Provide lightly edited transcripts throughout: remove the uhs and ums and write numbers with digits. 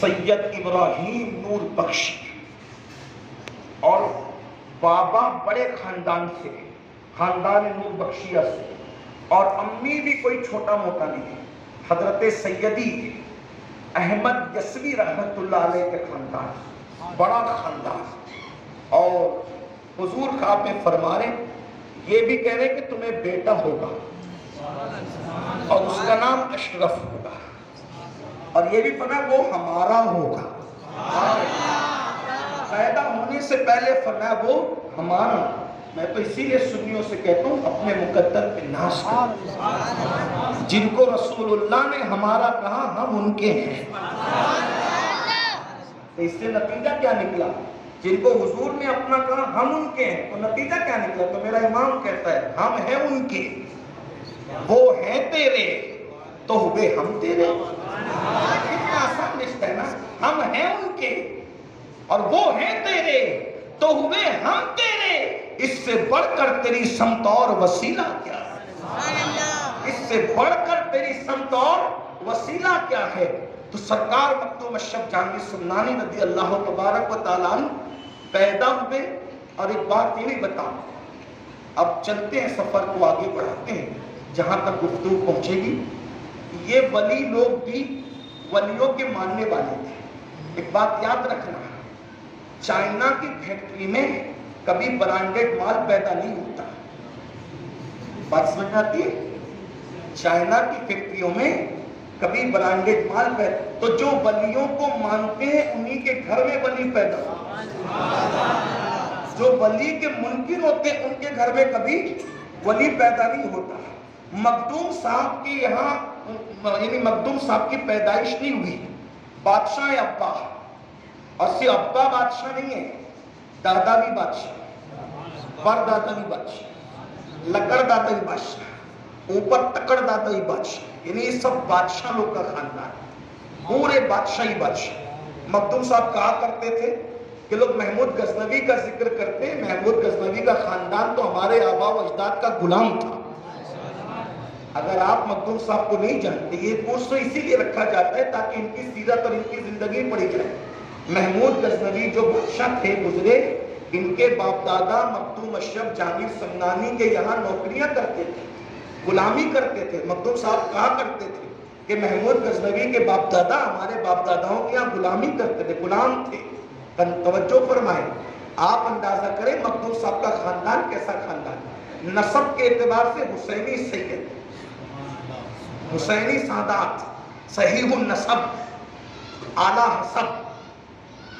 سید ابراہیم نور بخشی، اور بابا بڑے خاندان سے، خاندان نور بخشیہ سے، اور امی بھی کوئی چھوٹا موٹا نہیں ہے، حضرت سیدی احمد یسوی رحمت اللہ علیہ کے خاندان، بڑا خاندان. اور حضور خواب میں فرما رہے، یہ بھی کہہ رہے کہ تمہیں بیٹا ہوگا اور اس کا نام اشرف ہوگا، اور یہ بھی فرمایا وہ ہمارا ہوگا. پیدا ہونے سے پہلے فرمایا وہ ہمارا. میں تو اسی لیے سنیوں سے کہتا ہوں اپنے مقدر پہ ناز کرو. جن کو رسول اللہ نے ہمارا کہا ہم ان کے ہیں. تو اس سے نتیجہ کیا نکلا؟ جن کو حضور نے اپنا کہا ہم ان کے ہیں، تو نتیجہ کیا نکلا؟ تو میرا امام کہتا ہے ہم ہیں ان کے، وہ ہیں تیرے تو ہوئے ہم تیرے. کتنا آسان رشتہ ہے نا. ہم ہیں ان کے اور وہ ہیں تیرے تو ہوئے ہم تیرے. اس سے بڑھ کر تیری سمت اور وسیلہ کیا ہے؟ اس سے بڑھ کر تیری سمت اور وسیلہ کیا ہے؟ تو سرکار مکتوم اشرف جہانگیر سمنانی رضی اللہ تبارک و تعالیٰ پیدا ہوئے. اور ایک بات یہ بھی بتاؤں، اب چلتے ہیں سفر کو آگے بڑھاتے ہیں جہاں تک گفتگو پہنچے گی. یہ ولی لوگ بھی ولیوں کے ماننے والے تھے. ایک بات یاد رکھنا، چائنا کی فیکٹری میں کبھی برانڈڈ مال پیدا نہیں ہوتا. بات سمجھ آتی ہے؟ چائنا کی فیکٹریوں میں کبھی برانڈڈ مال پیدا، تو جو ولیوں کو مانتے ہیں انہی کے گھر میں ولی پیدا ہوتا. جو ولی کے منکر ہوتے ہیں ان کے گھر میں کبھی ولی پیدا نہیں ہوتا. مخدوم صاحب کے یہاں یعنی مخدوم صاحب کی پیدائش نہیں ہوئی، بادشاہ ابا، اور صرف ابا بادشاہ نہیں ہے، دادا بھی بادشاہ، پر دادا بھی بادشاہ، لکڑ دادا بھی بادشاہ، اوپر تکڑ دادا بھی بادشاہ. یعنی یہ سب بادشاہ لوگ کا خاندان، پورے بادشاہی بادشاہ. مخدوم صاحب کہا کرتے تھے کہ لوگ محمود غزنوی کا ذکر کرتے ہیں، محمود غزنوی کا خاندان تو ہمارے آبا و اجداد کا غلام تھا. اگر آپ مخدوم صاحب کو نہیں جانتے، یہ کورس تو اسی لیے رکھا جاتا ہے تاکہ ان کی سیرت اور ان کی زندگی پڑھی جائے. محمود غزنوی جو بادشاہ تھے گزرے، ان کے باپ دادا مخدوم اشرف جہانگیر سمنانی کے یہاں نوکریاں کرتے تھے، غلامی کرتے تھے. مخدوم صاحب کہا کرتے تھے کہ محمود غزنوی کے باپ دادا ہمارے باپ داداؤں کے یہاں غلامی کرتے تھے، غلام تھے. توجہ فرمائیں، آپ اندازہ کریں مخدوم صاحب کا خاندان کیسا خاندان. نسب کے اعتبار سے حسینی سید، حسینی سادات، صحیح النسب، اعلیٰ حسب،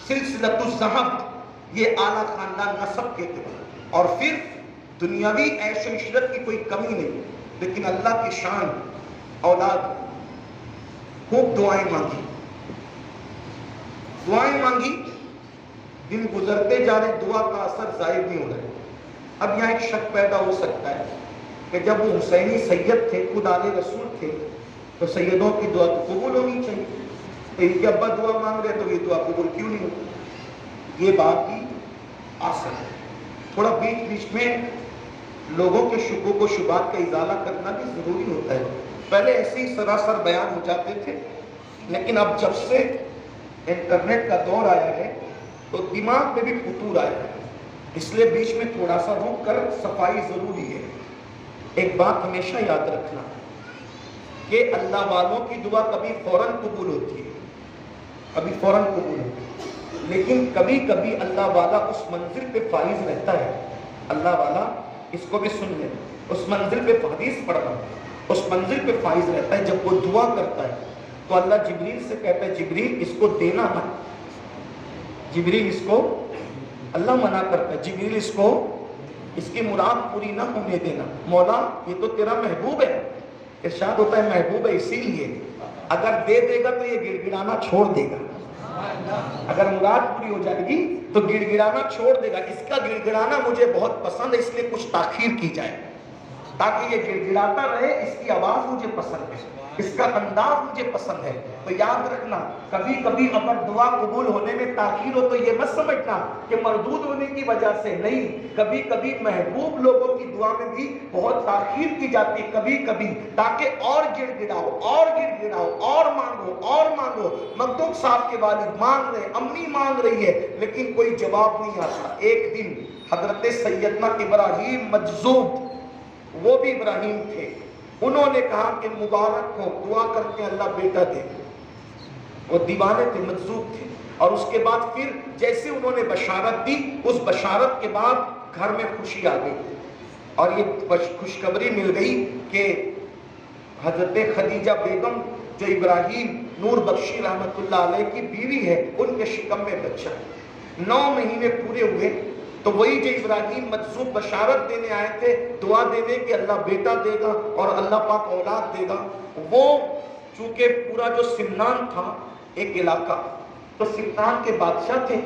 سلسلۃ الذہب، یہ اعلیٰ خاندان نسب کے اعتبار. اور پھر دنیاوی عیش و عشرت کی کوئی کمی نہیں، لیکن اللہ کی شان، اولاد. خوب دعائیں مانگی، دعائیں مانگی. دن گزرتے جا رہے، دعا کا اثر ظاہر نہیں ہو رہا ہے. اب یہاں ایک شک پیدا ہو سکتا ہے کہ جب وہ حسینی سید تھے، خود آل رسول تھے، تو سیدوں کی دعا تو قبول ہونی چاہیے. تو ان کے ابا دعا مانگ رہے تو یہ دعا قبول کیوں نہیں ہوتی؟ یہ بات بھی آسان ہے. تھوڑا بیچ بیچ میں لوگوں کے شکوک و شبہات کا ازالہ کرنا بھی ضروری ہوتا ہے. پہلے ایسے ہی سراسر بیان ہو جاتے تھے، لیکن اب جب سے انٹرنیٹ کا دور آیا ہے تو دماغ میں بھی فطور آیا ہے، اس لیے بیچ میں تھوڑا سا رک کر صفائی ضروری ہے. ایک بات ہمیشہ یاد رکھنا کہ اللہ والوں کی دعا کبھی فوراً قبول ہوتی ہے، کبھی فوراً قبول ہوتی ہے، لیکن کبھی کبھی اللہ والا اس منزل پہ فائز رہتا ہے. اللہ والا، اس کو بھی سن لیں، اس منزل پہ حدیث پڑھ رہا ہے، اس منزل پہ فائز رہتا ہے. جب وہ دعا کرتا ہے تو اللہ جبریل سے کہتا ہے جبریل اس کو دینا مت. جبریل اس کو، اللہ منع کرتا ہے، جبریل اس کو، اس کی مراد پوری نہ ہونے دینا. مولا یہ تو تیرا محبوب ہے. ارشاد ہوتا ہے محبوب ہے اسی لیے اگر دے دے گا تو یہ گڑ گڑانا چھوڑ دے گا. اگر مراد پوری ہو جائے گی تو گڑ گڑانا چھوڑ دے گا. اس کا گڑ گڑانا مجھے بہت پسند ہے، اس لیے کچھ تاخیر کی جائے تاکہ یہ گڑ گڑاتا رہے. اس کی آواز مجھے پسند ہے، اس کا انداز مجھے پسند ہے۔ تو یاد رکھنا کبھی کبھی اگر دعا قبول ہونے میں تاخیر ہو تو یہ مت سمجھنا کہ مردود ہونے کی وجہ سے، نہیں، کبھی کبھی محبوب لوگوں کی دعا میں بھی بہت تاخیر کی جاتی کبھی کبھی، تاکہ اور گڑ گڑاؤ اور مانگو۔ مخدوم صاحب کے والد مانگ رہے، امی مانگ رہی ہے، لیکن کوئی جواب نہیں آتا۔ ایک دن حضرت سیدنا ابراہیم مجذوب، وہ بھی ابراہیم تھے، انہوں نے کہا کہ مبارک ہو، دعا کرتے اللہ بیٹا دے۔ وہ دیوانے تھے، مجذوب تھے، اور اس کے بعد پھر جیسے انہوں نے بشارت دی، اس بشارت کے بعد گھر میں خوشی آ گئی، اور یہ خوشخبری مل گئی کہ حضرت خدیجہ بیگم جو ابراہیم نور بخشی رحمت اللہ علیہ کی بیوی ہے، ان کے شکم میں بچہ 9 مہینے پورے ہوئے۔ تو وہی جو ابراہیم مجذوب بشارت دینے آئے تھے، دعا دینے کہ اللہ بیٹا دے گا اور اللہ پاک اولاد دے گا، وہ چونکہ پورا جو سمنان تھا ایک علاقہ، تو سمنان کے بادشاہ تھے،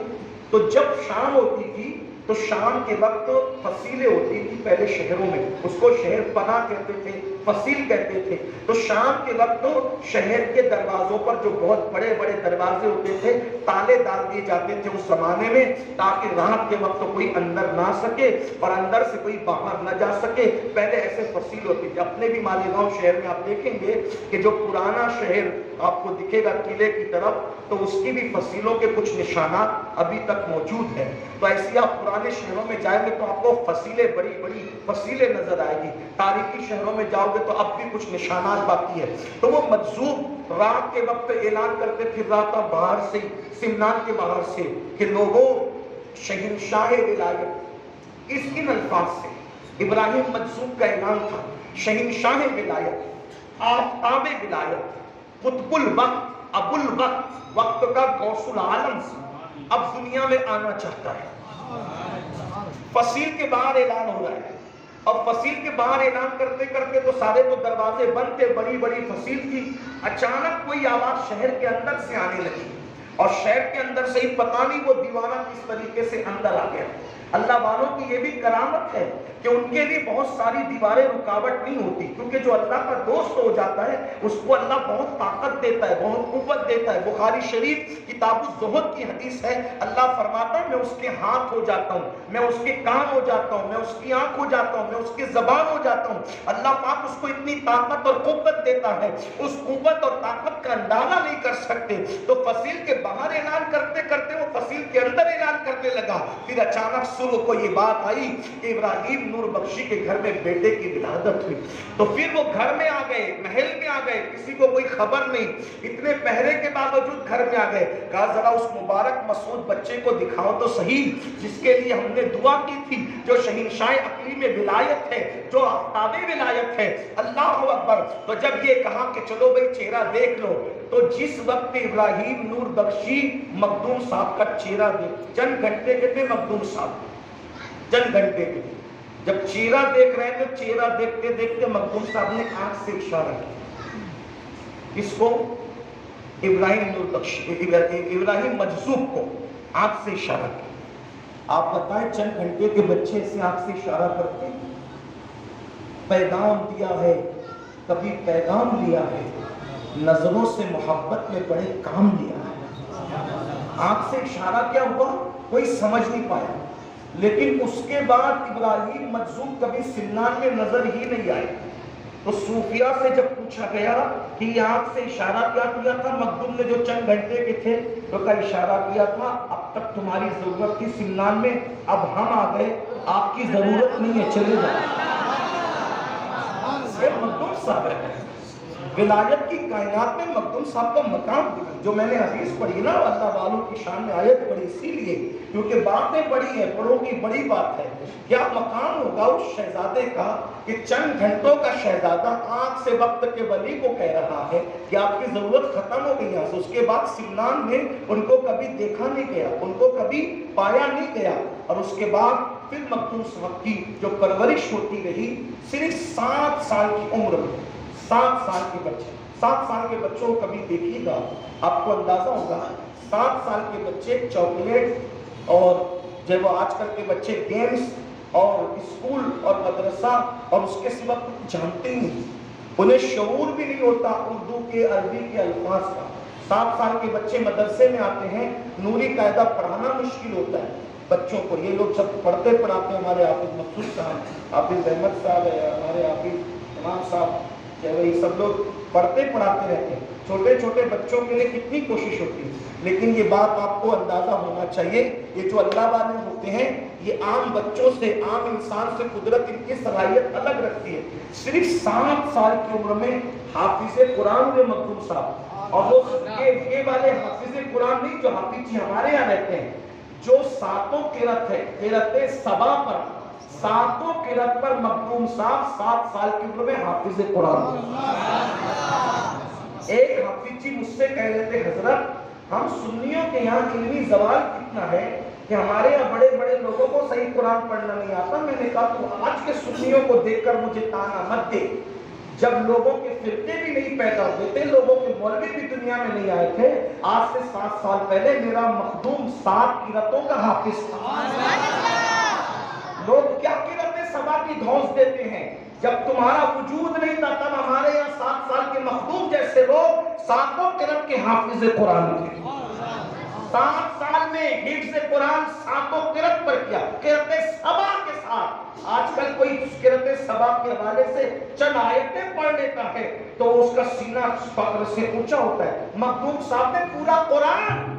تو جب شام ہوتی تھی تو شام کے وقت فصیلیں ہوتی تھی پہلے شہروں میں، اس کو شہر پناہ کہتے تھے، فصیل کہتے تھے۔ تو شام کے وقت شہر کے دروازوں پر جو بہت بڑے بڑے دروازے ہوتے تھے، تالے ڈال دیے جاتے تھے اس زمانے میں، تاکہ رات کے وقت کوئی اندر نہ سکے اور اندر سے کوئی باہر نہ جا سکے۔ پہلے ایسے فصیل ہوتی تھی۔ اپنے بھی مالیگاؤں شہر میں آپ دیکھیں گے کہ جو پرانا شہر آپ کو دکھے گا قلعے کی طرف، تو اس کی بھی فصیلوں کے کچھ نشانات ابھی تک موجود ہیں۔ تو ایسی آپ پرانے شہروں میں جائیں گے تو آپ کو فصیلیں، بڑی بڑی فصیلیں نظر آئے گی۔ تاریخی شہروں میں جاؤ گے تو اب بھی کچھ نشانات باقی ہے۔ تو وہ مجذوب رات کے وقت اعلان کرتے پھر رہا تھا باہر سے، سمنان کے باہر سے، کہ لوگوں شہنشاہ ولایت، اس ان الفاظ سے ابراہیم مجذوب کا اعلان تھا، شہنشاہ ولایت، آفتاب ولایت، قطب الوقت، ابو الوقت، وقت کا غوث العالم اب دنیا میں آنا چاہتا ہے۔ فصیل کے باہر اعلان ہو رہا ہے، اور فصیل کے باہر اعلان کرتے کرتے تو سارے تو دروازے بند تھے، بڑی بڑی فصیل تھی۔ اچانک کوئی آواز شہر کے اندر سے آنے لگی، اور شہر کے اندر سے ہی پتہ نہیں وہ دیوانہ کس طریقے سے اندر آ گیا۔ اللہ والوں کی یہ بھی کرامت ہے کہ ان کے لیے بہت ساری دیواریں رکاوٹ نہیں ہوتی، کیونکہ جو اللہ کا دوست ہو جاتا ہے اس کو اللہ بہت طاقت دیتا ہے، بہت قوت دیتا ہے۔ بخاری شریف کتاب الزہد کی حدیث ہے، اللہ فرماتا ہے میں اس کے ہاتھ ہو جاتا ہوں، میں اس کے کان ہو جاتا ہوں، میں اس کی آنکھ ہو جاتا ہوں، میں اس کی زبان ہو جاتا ہوں۔ اللہ پاک اس کو اتنی طاقت اور قوت دیتا ہے، اس قوت اور طاقت کا اندازہ نہیں کر سکتے۔ تو فصیل کے باہر اعلان کرتے کرتے وہ فصیل کے اندر اعلان کرنے لگا۔ پھر اچانک صبح کو یہ بات آئی کہ ابراہیم نور بخشی کے گھر میں بیٹے کی ولادت ہوئی۔ تو پھر وہ گھر میں آ گئے، محل میں آ گئے، کسی کو کوئی خبر نہیں، اتنے پہرے کے باوجود گھر میں آ گئے۔ کہا ذرا اس مبارک مسعود بچے کو دکھاؤ تو صحیح، جس کے لیے ہم نے دعا کی تھی، جو شہنشاہ اقلیم ولایت ہے، جو آفتاب ولایت ہے۔ اللہ اکبر۔ تو جب یہ کہا کہ چلو بھئی چہرہ دیکھ لو، تو جس وقت ابراہیم نور بخشی مخدوم صاحب کا چہرہ دیکھ، چند گھنٹے کے تھے مخدوم صاحب، چند گھنٹے کے، جب چہرہ دیکھ رہے تھے، چہرہ دیکھتے دیکھتے مخدوم صاحب نے آنکھ سے اشارہ کیا، اس کو ابراہیم نور بخشی، ابراہیم مجذوب کو آنکھ سے اشارہ کیا۔ آپ بتائیں چند گھنٹے کے بچے سے آنکھ سے اشارہ کرتے ہیں؟ پیغام دیا ہے، کبھی پیغام لیا ہے، نظروں سے محبت میں بڑے کام لیا ہے۔ آنکھ سے اشارہ کیا ہوا کوئی سمجھ نہیں پایا، لیکن اس کے بعد ابراہیم مجذوب کبھی سمنان میں نظر ہی نہیں آئے۔ تو صوفیہ سے جب پوچھا گیا کہ یہ آنکھ سے اشارہ کیا کیا تھا، مخدوم نے جو چند گھنٹے کے تھے تو کا اشارہ کیا تھا، اب تک تمہاری ضرورت تھی سمنان میں، اب ہم آ گئے، آپ کی ضرورت نہیں ہے، چلے جائیں۔ یہ مخدوم صاحب ہے، ولایت کی کائنات میں مخدوم صاحب کا مقام جو میں نے حدیث پڑھی نا، اللہ والوں کی شان میں آیت پڑھی اسی لیے کیونکہ باتیں بڑی ہیں، بڑوں کی بڑی بات ہے۔ کیا مقام ہوگا اس شہزادے کا کہ چند گھنٹوں کا شہزادہ آنکھ سے وقت کے ولی کو کہہ رہا ہے کہ آپ کی ضرورت ختم ہو گئی ہے۔ اس کے بعد سمنان میں ان کو کبھی دیکھا نہیں گیا، ان کو کبھی پایا نہیں گیا، اور اس کے بعد پھر مخدوم صاحب کی جو پرورش ہوتی رہی، صرف 7 سال کی عمر میں، 7 سال کے بچے، 7 سال کے بچوں کو کبھی دیکھیے گا، آپ کو اندازہ ہوگا 7 سال کے بچے چاکلیٹ اور جب وہ آج کل کے بچے گیمز اور اسکول اور مدرسہ اور اس کے سوا کچھ جانتے ہی نہیں۔ انہیں شعور بھی نہیں ہوتا اردو کے عربی کے الفاظ کا. 7 سال کے بچے مدرسے میں آتے ہیں, نوری قاعدہ پڑھانا مشکل ہوتا ہے بچوں کو. یہ لوگ سب پڑھتے پڑھاتے ہیں, ہمارے حافظ مقصود صاحب, حافظ احمد صاحب ہے, ہمارے حافظ امام صاحب, یہ سب لوگ پڑھتے پڑھاتے رہتے ہیں. چھوٹے چھوٹے بچوں کے لیے کتنی کوشش ہوتی ہے. لیکن یہ بات آپ کو اندازہ ہونا چاہیے, یہ جو اللہ والے ہوتے ہیں یہ عام بچوں سے, عام انسان سے قدرت ان کی صلاحیت الگ رکھتی ہے. صرف 7 سال کی عمر میں حافظ قرآن ہوئے مخدوم صاحب. اور وہ یہ والے حافظ قرآن نہیں جو حافظ جی ہمارے یہاں رہتے ہیں, جو 7 قرأت ہے, قرأت سبا پر, 7 قرأت پر مخدوم صاحب 7 سال کی عمر میں حافظ قرآن. ایک حافظ جی مجھ سے کہہ رہے تھے, حضرت ہم سنیوں کے یہاں علمی زوال کتنا ہے کہ ہمارے یہاں بڑے بڑے لوگوں کو صحیح قرآن پڑھنا نہیں آتا. میں نے کہا تو آج کے سنیوں کو دیکھ کر مجھے تانا مت دے. جب لوگوں کے فرقے بھی نہیں پیدا ہوتے تھے, لوگوں کے مولوی بھی دنیا میں نہیں آئے تھے, آج سے 7 سال پہلے میرا مخدوم 7 قرأتوں کا حافظ تھا. لوگ کیا قرأت سبا کی دھوس دیتے ہیں, جب تمہارا وجود نہیں تھا تب ہمارے یہاں 7 سال کے مخدوم جیسے لوگ 7 قرأت کے حافظ قرآن تھے. 7 سال میں حفظ قرآن 7 قرأت پر کیا, قرأت سبا کے ساتھ. آج کل کوئی قرأت سبا کے حوالے سے چند آیتیں پڑھ لیتا ہے تو اس کا سینہ فخر سے اونچا ہوتا ہے. مخدوم صاحب نے پورا قرآن,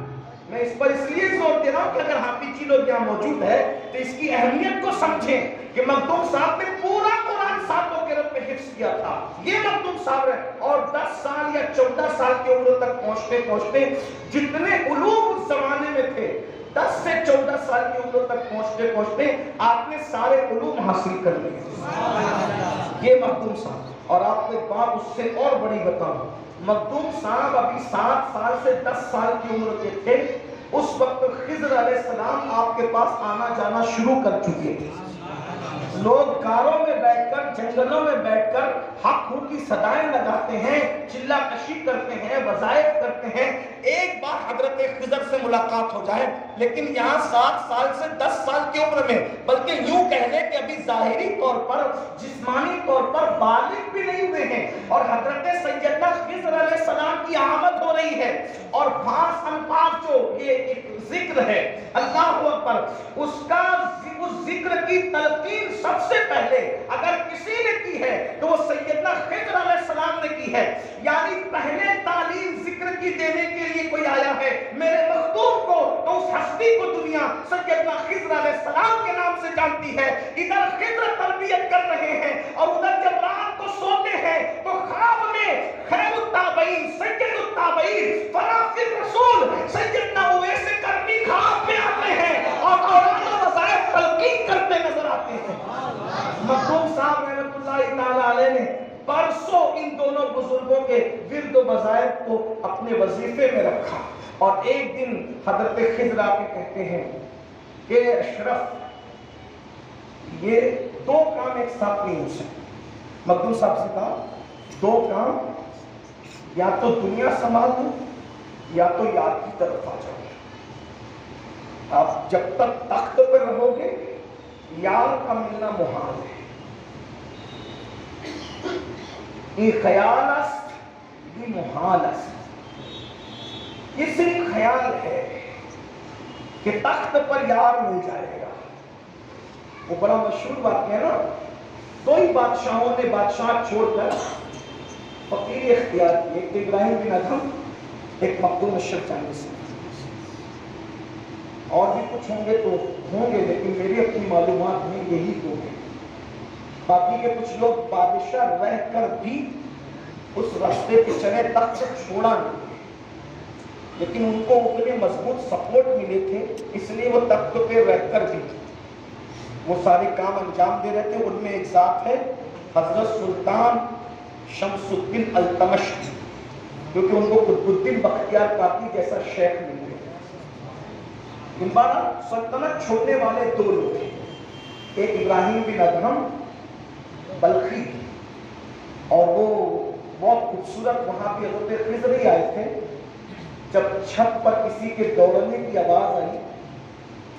میں اس پر اس لیے زور دے رہا ہوں کہ اگر حافظ جی لوگ یہاں موجود ہے تو اس کی اہمیت کو سمجھیں کہ مخدوم صاحب نے پورا قرآن 7 قرأت میں حفظ کیا تھا. یہ مخدوم صاحب ہے. اور 10 سال یا 14 سال کی عمر تک پہنچتے پہنچتے جتنے علوم اس زمانے میں تھے, 10 سے 14 سال کی عمر تک پہنچتے پہنچتے آپ نے سارے علوم حاصل کر لیے. یہ مخدوم صاحب. اور آپ کو ایک بات اس سے اور بڑی بتاؤں, مخدوم صاحب ابھی 7 سال سے 10 سال کی عمر کے تھے, اس وقت خضر علیہ السلام آپ کے پاس آنا جانا شروع کر چکے تھے. لوگ غاروں میں بیٹھ کر, جنگلوں میں بیٹھ کر حق ہو کی صدائیں لگاتے ہیں, چلا کشی کرتے ہیں, وظائف کرتے ہیں. ایک بار حضرت خضر سے ملاقات ہو جائے, لیکن یہاں 7 سال سے 10 سال کی عمر میں, بلکہ یوں کہہ لیں کہ ابھی ظاہری طور پر, جسمانی طور پر بالغ بھی نہیں ہوئے ہیں, اور حضرت سیدنا خضر علیہ السلام کی آمد ہو رہی ہے. اور 5 الفاظ جو یہ ایک ذکر ہے اللہ اکبر, اس کا اس ذکر کی تلقین سب سے پہلے اگر کسی نے کی ہے تو وہ سیدنا خضر علیہ السلام نے کی ہے. یعنی پہلے تعلیم ذکر کی دینے کے لیے کوئی آیا ہے میرے مخدوم کو, تو اس ہستی کو دنیا سیدنا خضر علیہ السلام کے نام سے جانتی ہے. ادھر خضر تربیت کر رہے ہیں, اور ادھر جب رات کو سوتے ہیں تو خواب میں خیر التابعین, سید التابعین, فرافر رسول سیدنا اویس کرنی خواب میں آتے ہیں اور قرآن و وظائف تلقین کرتے نظر آتے ہیں. مخدوم صاحب رحمۃ اللہ تعالی علیہ نے پرسوں ان دونوں بزرگوں کے ورد و وظائف کو اپنے وظیفے میں رکھا, اور ایک دن حضرت خضر آ کے کہتے ہیں کہ اشرف, یہ 2 کام ایک ساتھ نہیں ہو سکتے. مخدوم صاحب سے کہا 2 کام, یا تو دنیا سنبھال دو یا تو یاد کی طرف آ جاؤ. آپ جب تک تخت پر رہو گے یار کا ملنا محال ہے. یہ خیال است, یہ محال است. یہ صرف خیال ہے کہ تخت پر یار مل جائے گا. وہ بڑا مشہور واقعہ ہے نا, 2 ہی بادشاہوں نے بادشاہ چھوڑ کر فقیر اختیار کی, ایک ابراہیم بن ادھم, ایک مخدوم اشرف جانی سے. اور بھی کچھ ہوں گے تو ہوں گے, لیکن میری اپنی معلومات میں یہی 2 ہیں. باقی کے کچھ لوگ بادشاہ رہ کر بھی اس راستے پہ چلے, تخت چھوڑا نہیں, لیکن ان کو اتنے مضبوط سپورٹ ملے تھے, اس لیے وہ تخت پہ رہ کر بھی وہ سارے کام انجام دے رہے تھے. ان میں ایک ذات ہے حضرت سلطان شمس الدین التمش, کیونکہ ان کو قطب الدین بختیار کاکی جیسا شیخ مل گیا. ان بارہ سلطنت چھوڑنے والے 2 لوگ تھے, ایک ابراہیم بن ادھم بلخی, اور وہ بہت خوبصورت, وہاں بھی حضرت خضر ہی آئے تھے. جب چھت پر کسی کے دوڑنے کی آواز آئی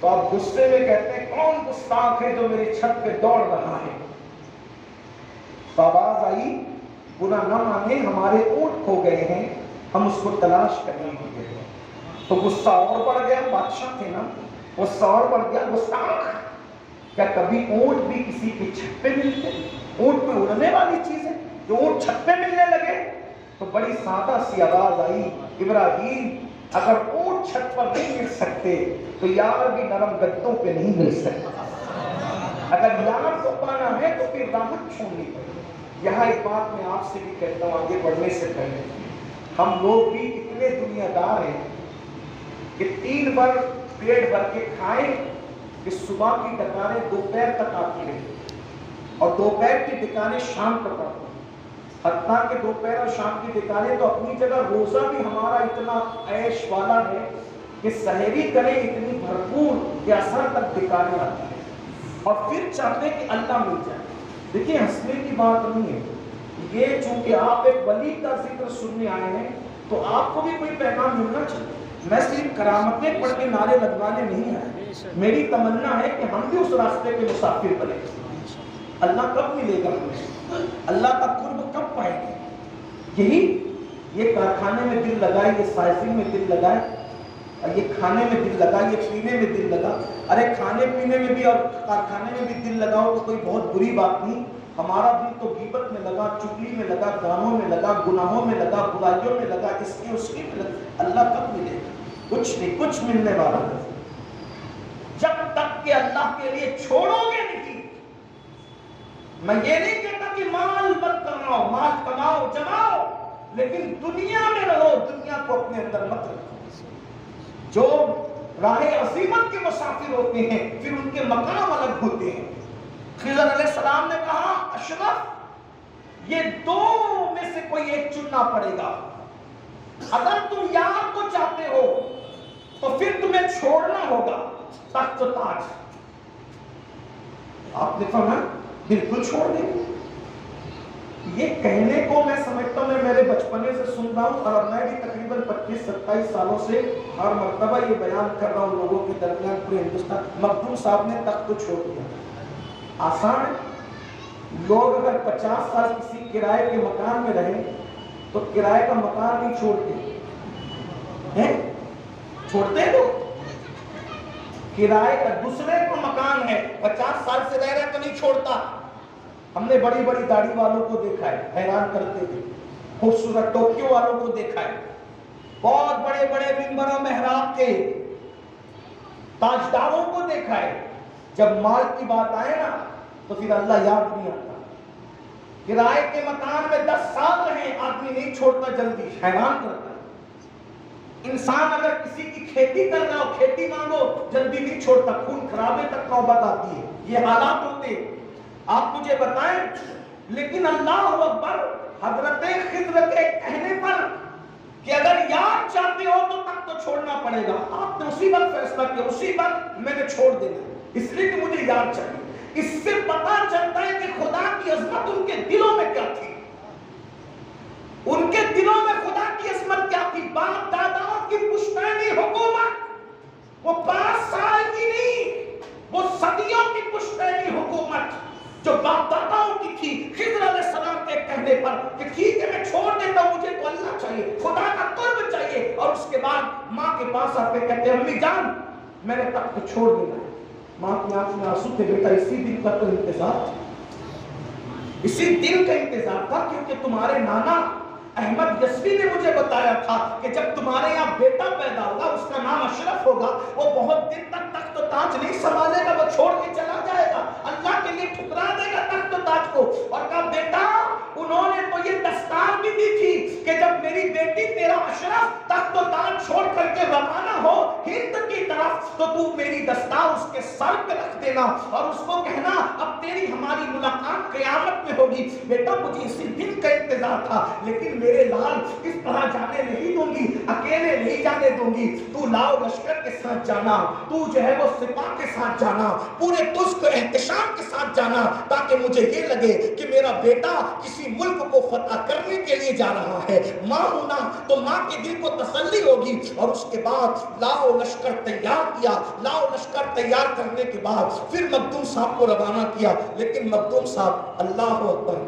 تو آپ غصے میں کہتے ہیں کون گستاخ ہے جو میری چھت پہ دوڑ رہا ہے. تو آواز آئی برا نہ مانے، ہمارے اونٹ کھو گئے ہیں، ہم اس کو تلاش کرنے کے لیے گئے۔ تو غصہ اور بڑھ گیا، بادشاہ تھے نا، غصہ اور بڑھ گیا، گستاخ، کیا کبھی اونٹ بھی کسی کی چھت پہ ملتے؟ اونٹ پہ اڑنے والی چیز ہے، جو اونٹ چھت پہ ملنے لگے؟ تو بڑی سادہ سی آواز آئی، ابراہیم اگر اونٹ چھت پر نہیں مل سکتے تو یار بھی نرم گدوں پہ نہیں مل سکتے، اگر یار کو پانا ہے تو پھر راحت چھوڑنی پڑے۔ یہاں ایک بات میں آپ سے بھی کہتا ہوں آگے بڑھنے سے پہلے، ہم لوگ بھی اتنے دنیا دار ہیں کہ 3 بار پیٹ بھر کے کھائیں کہ صبح کی ڈکاریں دوپہر تک آتی رہی اور دوپہر کی ڈکاریں شام تک آتی، حتیٰ کہ دوپہر اور شام کی ڈکاریں تو اپنی جگہ، روزہ بھی ہمارا اتنا عیش والا ہے کہ سحری کریں اتنی بھرپور کہ اثر تک ڈکاریں آتی ہیں اور پھر چاہتے ہیں کہ اللہ مل جائے۔ دیکھیں ہنسنے کی بات نہیں ہے یہ، چونکہ آپ ایک ولی کا ذکر سننے آئے ہیں تو آپ کو بھی کوئی پیغام ملنا چاہیے۔ میں صرف کرامتیں پڑھ کے نعرے لگوانے نہیں آئے، میری تمنا ہے کہ ہم بھی اس راستے کے مسافر بنیں۔ اللہ کب ملے گا ہمیں؟ اللہ کا قرب کب پائیں گے؟ یہی یہ کارخانے میں دل لگائے، یہ سائزنگ میں دل لگائے، یہ کھانے میں دل لگا، یہ پینے میں دل لگا۔ ارے کھانے پینے میں بھی اور کارخانے میں بھی دل لگاؤ تو کوئی بہت بری بات نہیں، ہمارا دل تو غیبت میں لگا، چگلی میں لگا، گانوں میں لگا، گناہوں میں لگا، برائیوں میں لگا، اس کی اس کی میں لگا۔ اللہ کب ملے گا؟ کچھ نہیں، کچھ ملنے والا نہیں جب تک کہ اللہ کے لیے چھوڑو گے نہیں۔ میں یہ نہیں کہتا کہ مال مت کماؤ، مال کماؤ جماؤ، لیکن دنیا میں رہو، دنیا کو اپنے اندر مت رکھو۔ جو راہ عظیمت کے مسافر ہوتے ہیں پھر ان کے مقام الگ ہوتے ہیں۔ خضر علیہ السلام نے کہا اشرف یہ 2 میں سے کوئی ایک چننا پڑے گا، اگر تم یار کو چاہتے ہو تو پھر تمہیں چھوڑنا ہوگا تخت و تاج۔ آپ نے فرمایا بالکل چھوڑ دیں۔ یہ کہنے کو میں سمجھتا ہوں میں میرے بچپنے سے سن رہا ہوں اور میں بھی تقریباً 25-27 سالوں سے ہر مرتبہ یہ بیان کر رہا ہوں لوگوں کے درمیان پورے ہندوستان۔ مخدوم صاحب نے تخت کو چھوڑ دیا، آسان ہے۔ لوگ اگر 50 سال کسی کرائے کے مکان میں رہیں تو کرائے کا مکان نہیں چھوڑتے ہیں، چھوڑتے ہیں لوگ کرائے کا دوسرے کا مکان ہے، 50 سال سے رہ رہے تو نہیں چھوڑتا۔ ہم نے بڑی بڑی داڑھی والوں کو دیکھا ہے، حیران کرتے تھے، خوبصورت ٹوکیوں والوں کو دیکھا ہے، بہت بڑے بڑے منبر و محراب کے تاجداروں کو دیکھا ہے، جب مال کی بات آئے نا تو پھر اللہ یاد نہیں آتا۔ کرائے کے مکان میں 10 سال رہے آدمی نہیں چھوڑتا جلدی، حیران کرتا ہے۔ انسان اگر کسی کی کھیتی کر رہا ہو، کھیتی مانگو، جلدی نہیں چھوڑتا، خون خرابے تک نوبت آتی ہے۔ یہ حالات ہوتے ہیں، آپ مجھے بتائیں۔ لیکن اللہ اکبر، حضرت خضر کے کہنے پر کہ اگر یار چاہتے ہو تو تک تو چھوڑنا پڑے گا، آپ نے اسی وقت فیصلہ کیا، اسی وقت میں نے چھوڑ دینا، اس لیے کہ مجھے یار چاہیے۔ اس سے پتا چلتا ہے کہ خدا کی عظمت ان کے دلوں میں کیا تھی، ان کے دلوں میں خدا کی عظمت کیا تھی۔ باپ داداؤں کی پشتینی حکومت وہ 5 سال کی نہیں، وہ صدیوں کی پشتینی حکومت جو باپ داداؤں کی تھی۔ خضر علیہ السلام کے کہنے پر کہ ٹھیک ہے میں چھوڑ دیتا ہوں، مجھے تو اللہ چاہیے، خدا کا قرب چاہیے، اور اس کے بعد ماں کے پاس آتے کہتے ہیں امی جان میں نے تب تو چھوڑ دینا ہے۔ ماں کی آنکھ میں آنسو تھے، بیٹا اسی دن کا تو انتظار تھا، اسی دن کا انتظار تھا، کیونکہ تمہارے نانا احمد یسوی نے مجھے بتایا تھا کہ جب تمہارے یہاں بیٹا پیدا ہوگا اس کا نام اشرف ہوگا، وہ بہت دن تک تخت و تاج نہیں سنبھالے گا، وہ چھوڑ کے چلا جائے گا، اللہ کے لیے ٹھکرا دے گا تخت و تاج کو۔ اور کہا بیٹا انہوں نے تو یہ دستار بھی دی تھی کہ جب میری بیٹی تیرا اشرف تخت و تاج چھوڑ کر کے روانہ ہو ہند کی طرف تو تو میری دستار اس کے سر پہ رکھ دینا اور اس کو کہنا اب تیری ہماری ملاقات قیامت میں ہوگی۔ بیٹا مجھے اسی دن کا انتظار تھا، لیکن میرے لال اس طرح جانے نہیں دوں گی، اکیلے نہیں جانے دوں گی، تو لاؤ لشکر کے ساتھ جانا، تو جو ہے وہ سپاہ کے ساتھ جانا، پورے ترک احتشام کے ساتھ جانا، تاکہ مجھے یہ لگے کہ میرا بیٹا کسی ملک کو فتح کرنے کے لیے جا رہا ہے۔ ماں ہونا تو ماں کے دل کو تسلی ہوگی۔ اور اس کے بعد لاؤ لشکر تیار کیا، لاؤ لشکر تیار کرنے کے بعد پھر مخدوم صاحب کو روانہ کیا۔ لیکن مخدوم صاحب اللہ اکبر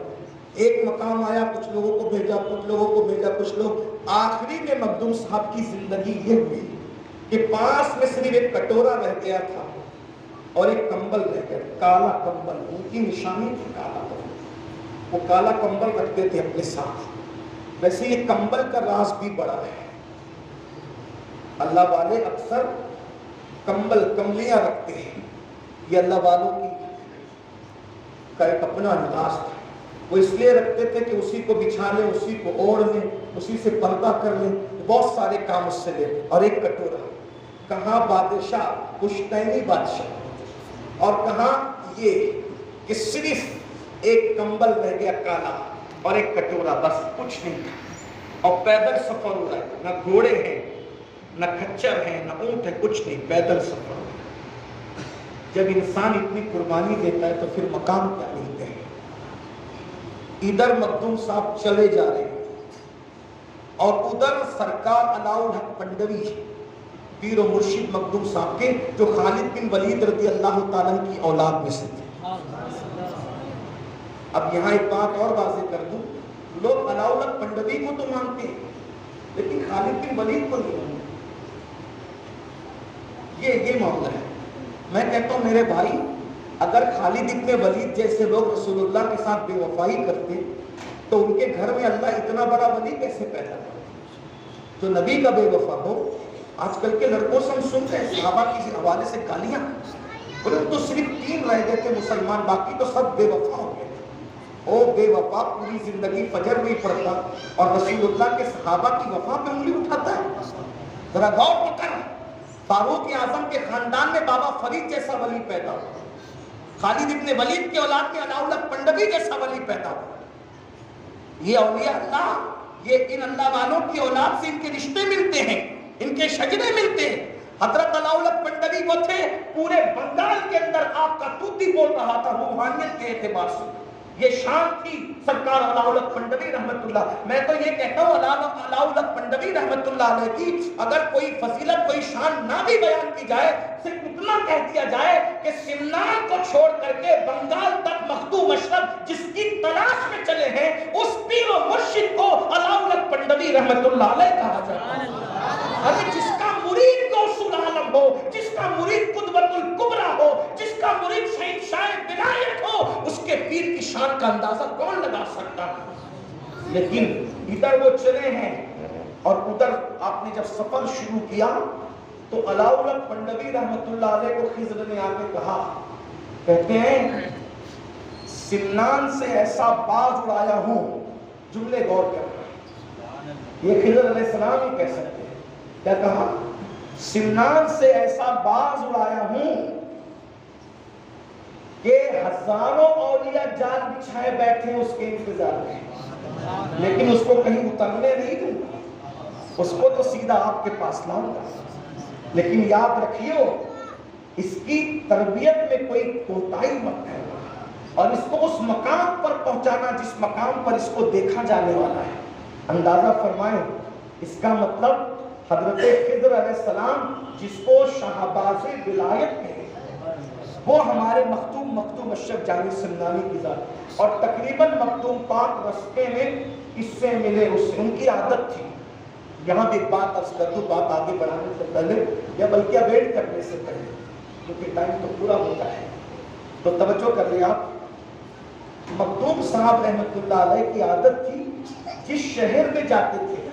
ایک مقام آیا، کچھ لوگوں کو بھیجا، کچھ لوگوں کو بھیجا، کچھ لوگ، آخری میں مخدوم صاحب کی زندگی یہ ہوئی کہ پاس میں صرف ایک کٹورا رہ گیا تھا اور ایک کمبل رہ گیا، کالا کمبل، ان کی نشانی تھی کالا کمبل، وہ کالا کمبل رکھتے تھے اپنے ساتھ۔ ویسے یہ کمبل کا راز بھی بڑا ہے، اللہ والے اکثر کمبل کملیاں رکھتے ہیں، یہ اللہ والوں کی کا ایک اپنا انداز تھا، وہ اس لیے رکھتے تھے کہ اسی کو بچھا لیں، اسی کو اوڑھ لیں، اسی سے پردہ کر لیں، بہت سارے کام اس سے لیں۔ اور ایک کٹورا، کہاں بادشاہ پشتینی بادشاہ، اور کہاں یہ کہ صرف ایک کمبل رہ گیا کالا اور ایک کٹورا، بس کچھ نہیں تھا، اور پیدل سفر ہو رہا ہے، نہ گھوڑے ہیں نہ کھچر ہیں نہ اونٹ ہے، کچھ نہیں، پیدل سفر ہو رہا ہے۔ جب انسان اتنی قربانی دیتا ہے تو پھر مقام کیا ملتے ہیں۔ ادھر مخدوم صاحب چلے جا رہے ہیں اور ادھر سرکار علاؤ الحق پنڈوی پیر و مرشد مخدوم صاحب کے، جو خالد بن ولید رضی اللہ تعالیٰ کی اولاد میں سے تھے۔ اب یہاں ایک بات اور واضح کر دوں، لوگ علاؤ الحق پنڈوی کو تو مانتے ہیں لیکن خالد بن ولید کو نہیں مانتے، یہ معاملہ ہے۔ میں کہتا ہوں میرے بھائی، اگر خالد ابن ولید جیسے لوگ رسول اللہ کے ساتھ بے وفائی کرتے تو ان کے گھر میں اللہ اتنا بڑا ولی کیسے پیدا کرتا جو نبی کا بے وفا ہو۔ آج کل کے لڑکوں سے ہم سنتے ہیں صحابہ کے حوالے سے گالیاں، بولے تو صرف 3 رہ گئے تھے مسلمان، باقی تو سب بے وفا ہو گئے۔ او بے وفا پوری زندگی فجر نہیں پڑھتا اور رسول اللہ کے صحابہ کی وفا پہ انگلی اٹھاتا ہے۔ ذرا غور تو کر، فاروق اعظم کے خاندان میں بابا فرید جیسا ولی پیدا ہوا، خالد ابن ولید کے اولاد میں علاؤ الحق پنڈوی جیسا ولی پیدا ہوا۔ یہ اولیاء اللہ، یہ ان اللہ والوں کی اولاد سے ان کے رشتے ملتے ہیں، ان کے شجرے ملتے ہیں۔ حضرت علاؤ الحق پنڈوی وہ تھے، پورے بنگال کے اندر آپ کا توتی بول رہا تھا روحانیت کے اعتبار سے، یہ شان تھی سرکار علاؤ الحق پنڈوی رحمت اللہ۔ میں تو یہ کہتا ہوں علاؤ الحق پنڈوی رحمت اللہ علیہ کی اگر کوئی فضیلت کوئی شان نہ بھی بیان کی جائے، صرف اتنا کہہ دیا جائے کہ سمنان کو چھوڑ کر کے بنگال تک مخدوم اشرف جس کی تلاش میں چلے ہیں، اس پیر و مرشد کو علاؤ الحق پنڈوی رحمت اللہ علیہ کہا جاتا ہے۔ ارے جس کا مرید غوث العالم ہو، جس کا مرید قدوۃ الکبریٰ ہو، جس کا مرید شہید شاہ ولایت ہو، اس کے پیر کی شان کا اندازہ کون لگا سکتا ہے؟ لیکن ادھر وہ چلے ہیں اور ادھر آپ نے جب سفر شروع کیا تو علاؤ الحق پنڈوی رحمت اللہ علیہ کو خضر نے آ کے کہا، کہتے ہیں سمنان سے ایسا باز اڑایا ہوں، جملے غور کر، یہ خضر علیہ السلام ہی کہہ سکتے ہیں۔ کیا کہا؟ سمنان سے ایسا باز اڑایا ہوں کہ ہزاروں اولیاء جال بچھائے بیٹھے اس کے انتظار میں، لیکن اس کو کہیں اترنے نہیں دوں گا، اس کو تو سیدھا آپ کے پاس لاؤں گا۔ لیکن یاد رکھیے اس کی تربیت میں کوئی کوتاہی مت کرنا اور اس کو اس مقام پر پہنچانا جس مقام پر اس کو دیکھا جانے والا ہے۔ اندازہ فرمائیں، اس کا مطلب حضرت خضر علیہ السلام جس کو شہباز ولایت کہے، وہ ہمارے مخدوم اشرف جانی سمنانی کی ذات، اور تقریباً مخدوم پاک رستے میں اس سے ملے، اس سے ان کی عادت تھی۔ یہاں بھی ایک بات عرض کر دوں، بات آگے بڑھانے سے پہلے یا بلکہ ویٹ کرنے سے پہلے، کیونکہ ٹائم تو پورا ہوتا ہے، تو توجہ کر لیں آپ۔ مخدوم صاحب رحمت اللہ علیہ کی عادت تھی جس شہر میں جاتے تھے،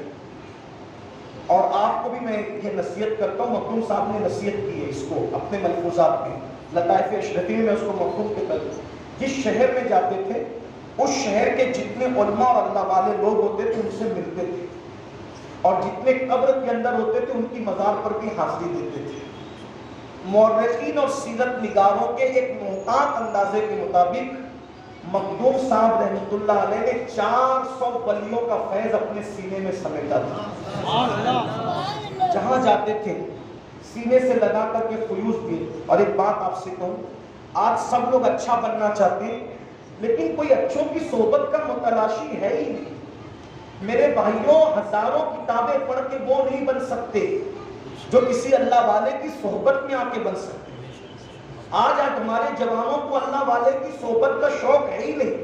اور آپ کو بھی میں یہ نصیحت کرتا ہوں، مخدوم صاحب نے نصیحت کی ہے اس کو اپنے ملفوظات میں، لطائف اشرفی میں اس کو مخدوم کے طرف، جس شہر میں جاتے تھے اس شہر کے جتنے علماء اور اللہ والے لوگ ہوتے تھے ان سے ملتے تھے، اور جتنے قبر کے اندر ہوتے تھے ان کی مزار پر بھی حاضری دیتے تھے۔ مورخین اور سیرت نگاروں کے ایک محتاط اندازے کے مطابق مخدوم صاحب رحمت اللہ علیہ نے 400 ولیوں کا فیض اپنے سینے میں سمیٹا تھا، جہاں جاتے تھے سینے سے لگا کر کے فیوز دیے۔ اور ایک بات آپ سے کہوں، آج سب لوگ اچھا بننا چاہتے ہیں لیکن کوئی اچھوں کی صحبت کا متلاشی ہے ہی نہیں۔ میرے بھائیوں، ہزاروں کتابیں پڑھ کے وہ نہیں بن سکتے جو کسی اللہ والے کی صحبت میں آ کے بن سکتے۔ آج ہمارے جوانوں کو اللہ والے کی صحبت کا شوق ہے ہی نہیں،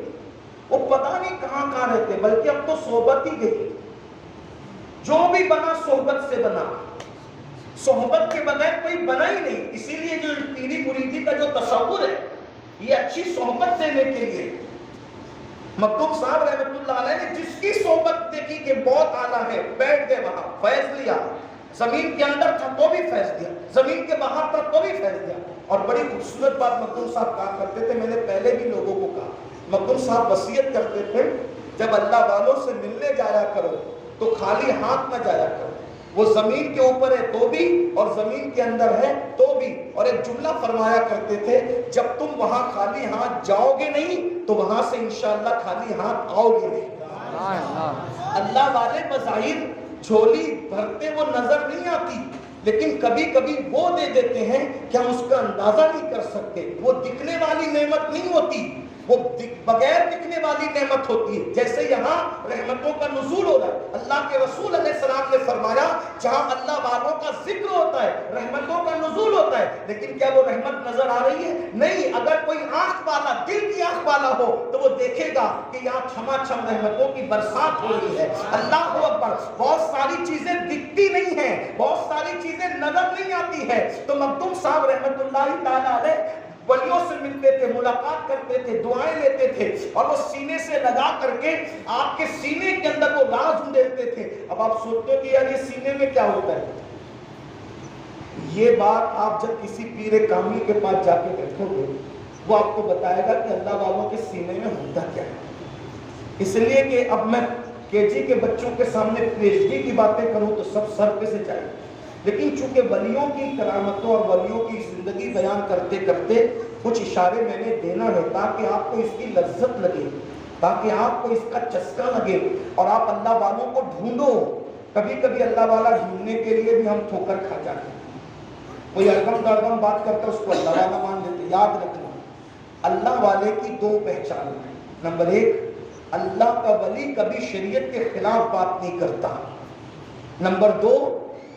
وہ پتہ نہیں کہاں کہاں رہتے، بلکہ اب تو صحبت ہی گئی، جو بھی بنا صحبت سے بنا، صحبت کے بغیر کوئی بنا ہی نہیں۔ اسی لیے جو پیری مریدی کا جو تصور ہے یہ اچھی صحبت دینے کے لیے، مکتوم صاحب رحمۃ اللہ علیہ نے جس کی صحبت دیکھی کہ بہت اعلیٰ ہے، بیٹھ گئے وہاں، فیض لیا، زمین کے اندر تھا تو بھی فیض دیا، زمین کے باہر تھا تو بھی فیض دیا۔ اور بڑی خوبصورت بات مکتوم صاحب کہا کرتے تھے، میں نے پہلے بھی لوگوں کو کہا، مکتوم صاحب وصیت کرتے تھے جب اللہ والوں سے ملنے جایا کرو تو خالی ہاتھ نہ جایا کرو، وہ زمین کے اوپر ہے تو بھی اور زمین کے اندر ہے تو بھی۔ اور ایک جملہ فرمایا کرتے تھے، جب تم وہاں خالی ہاتھ جاؤ گے نہیں تو وہاں سے انشاءاللہ خالی ہاتھ آؤ گے نہیں۔ اللہ والے بظاہر جھولی بھرتے وہ نظر نہیں آتی، لیکن کبھی کبھی وہ دے دیتے ہیں کہ ہم اس کا اندازہ نہیں کر سکتے۔ وہ دکھنے والی نعمت نہیں ہوتی، وہ بغیر دکھنے والی نعمت ہوتی ہے۔ جیسے یہاں رحمتوں کا نزول ہو رہا ہے، اللہ کے رسول علیہ السلام نے فرمایا جہاں اللہ والوں کا ذکر ہوتا ہے رحمتوں کا نزول ہوتا ہے، لیکن کیا وہ رحمت نظر آ رہی ہے؟ نہیں۔ اگر کوئی آنکھ والا، دل کی آنکھ والا ہو تو وہ دیکھے گا کہ یہاں چھما چھم رحمتوں کی برسات ہو رہی ہے۔ اللہ اکبر۔ بہت ساری چیزیں دکھتی نہیں ہیں، بہت ساری چیزیں نظر نہیں آتی ہے۔ تو مکتوم صاحب رحمت اللہ تعالیٰ علیہ ولیوں سے ملتے تھے، ملاقات کرتے تھے، دعائیں لیتے تھے، اور وہ سینے سے لگا کر کے آپ کے سینے کے اندر وہ راز ڈھونڈتے تھے۔ اب آپ سوچتے ہو کہ یار یہ سینے میں کیا ہوتا ہے؟ یہ بات آپ جب کسی پیر کامل کے پاس جا کے بیٹھو گے وہ آپ کو بتائے گا کہ اللہ والوں کے سینے میں ہوتا کیا ہے۔ اس لیے کہ اب میں KG کے بچوں کے سامنے PhD کی باتیں کروں تو سب سر پہ سے جائے، لیکن چونکہ ولیوں کی کرامتوں اور ولیوں کی زندگی بیان کرتے کرتے کچھ اشارے میں نے دینا ہے تاکہ آپ کو اس کی لذت لگے، تاکہ آپ کو اس کا چسکا لگے اور آپ اللہ والوں کو ڈھونڈو۔ کبھی کبھی اللہ والا ڈھونڈنے کے لیے بھی ہم ٹھوکر کھا جاتے ہیں۔ کوئی ارگم درگم بات کرتا ہے اس کو اللہ والا مان لیتے۔ یاد رکھنا اللہ والے کی دو پہچان ہیں۔ نمبر ایک، اللہ کا ولی کبھی شریعت کے خلاف بات نہیں کرتا۔ نمبر دو،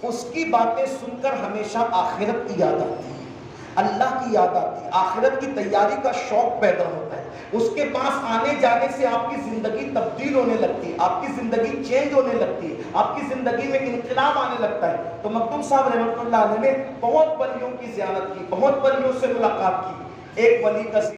اس کی باتیں سن کر ہمیشہ آخرت کی یاد آتی ہے، اللہ کی یاد آتی ہے، آخرت کی تیاری کا شوق پیدا ہوتا ہے۔ اس کے پاس آنے جانے سے آپ کی زندگی تبدیل ہونے لگتی ہے، آپ کی زندگی چینج ہونے لگتی ہے، آپ کی زندگی میں انقلاب آنے لگتا ہے۔ تو مکتوم صاحب رحمۃ اللہ علیہ نے بہت ولیوں کی زیارت کی، بہت ولیوں سے ملاقات کی۔ ایک ولی کا